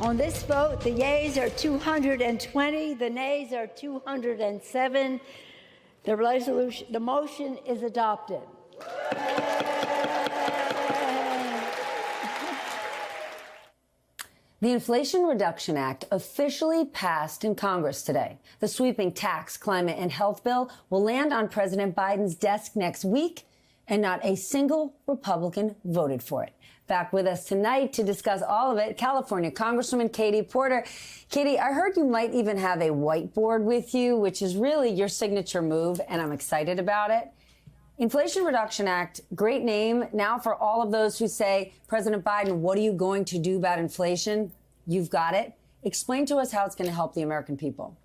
On this vote, the yeas are 220, the nays are 207. The motion is adopted. The Inflation Reduction Act officially passed in Congress today. The sweeping tax, climate, and health bill will land on President Biden's desk next week, and not a single Republican voted for it. Back with us tonight to discuss all of it, California Congresswoman Katie Porter. Katie, I heard you might even have a whiteboard with you, which is really your signature move, and I'm excited about it. Inflation Reduction Act, great name. Now for all of those who say, President Biden, what are you going to do about inflation? You've got it. Explain to us how it's going to help the American people.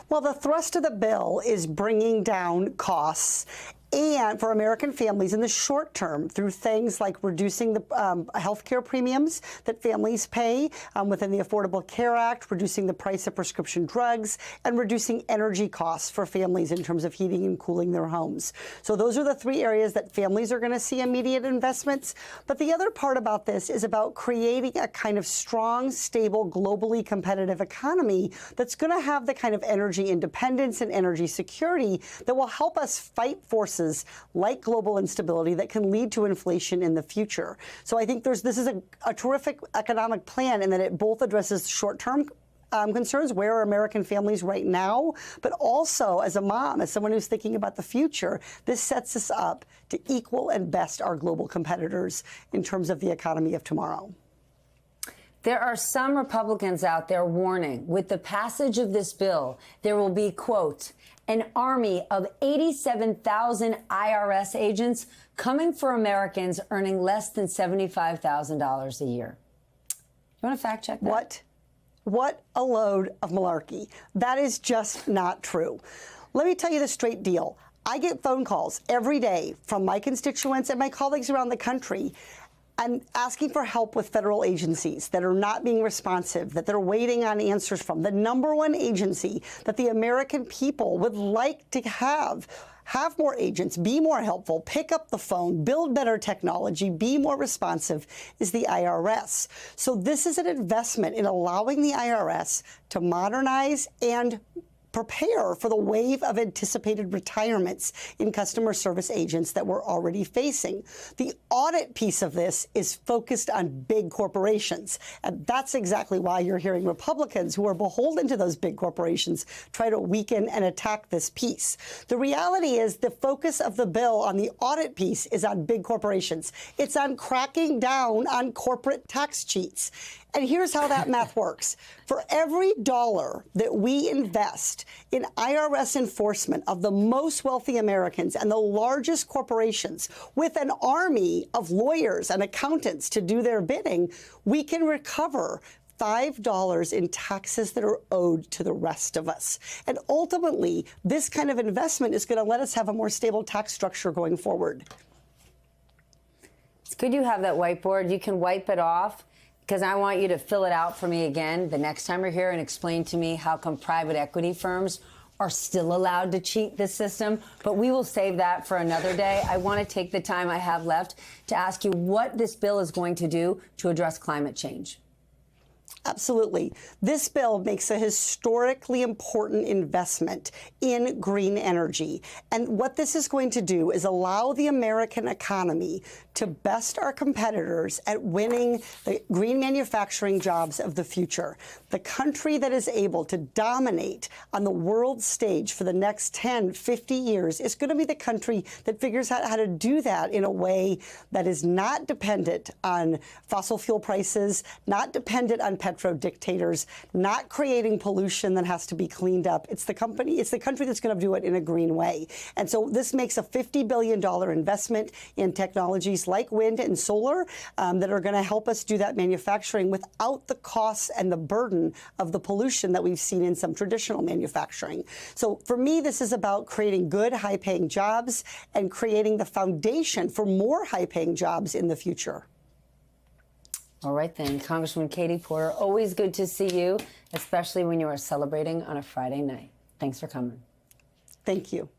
Well, the thrust of the bill is bringing down costs and for American families in the short term through things like reducing the health care premiums that families pay within the Affordable Care Act, reducing the price of prescription drugs, and reducing energy costs for families in terms of heating and cooling their homes. So those are the three areas that families are going to see immediate investments. But the other part about this is about creating a kind of strong, stable, globally competitive economy that's going to have the kind of energy independence and energy security that will help us fight forces like global instability that can lead to inflation in the future. So I think this is a terrific economic plan in that it both addresses short-term concerns, where are American families right now, but also as a mom, as someone who's thinking about the future, this sets us up to equal and best our global competitors in terms of the economy of tomorrow. There are some Republicans out there warning, with the passage of this bill, there will be, quote, an army of 87,000 IRS agents coming for Americans earning less than $75,000 a year. You want to fact check that? What a load of malarkey. That is just not true. Let me tell you the straight deal. I get phone calls every day from my constituents and my colleagues around the country and asking for help with federal agencies that are not being responsive, that they're waiting on answers from. The number one agency that the American people would like to have more agents, be more helpful, pick up the phone, build better technology, be more responsive, is the IRS. So this is an investment in allowing the IRS to modernize and prepare for the wave of anticipated retirements in customer service agents that we're already facing. The audit piece of this is focused on big corporations. And that's exactly why you're hearing Republicans who are beholden to those big corporations try to weaken and attack this piece. The reality is the focus of the bill on the audit piece is on big corporations. It's on cracking down on corporate tax cheats. And here's how that math works. For every dollar that we invest in IRS enforcement of the most wealthy Americans and the largest corporations with an army of lawyers and accountants to do their bidding, we can recover $5 in taxes that are owed to the rest of us. And ultimately, this kind of investment is going to let us have a more stable tax structure going forward. It's good you have that whiteboard. You can wipe it off, because I want you to fill it out for me again the next time you're here and explain to me how come private equity firms are still allowed to cheat the system. But we will save that for another day. I want to take the time I have left to ask you what this bill is going to do to address climate change. Absolutely. This bill makes a historically important investment in green energy. And what this is going to do is allow the American economy to best our competitors at winning the green manufacturing jobs of the future. The country that is able to dominate on the world stage for the next 10, 50 years is going to be the country that figures out how to do that in a way that is not dependent on fossil fuel prices, not dependent on petro dictators, not creating pollution that has to be cleaned up. It's the country that's going to do it in a green way. And so this makes a $50 billion investment in technologies like wind and solar that are going to help us do that manufacturing without the costs and the burden of the pollution that we've seen in some traditional manufacturing. So for me, this is about creating good, high-paying jobs and creating the foundation for more high-paying jobs in the future. All right, then. Congresswoman Katie Porter, always good to see you, especially when you are celebrating on a Friday night. Thanks for coming. Thank you.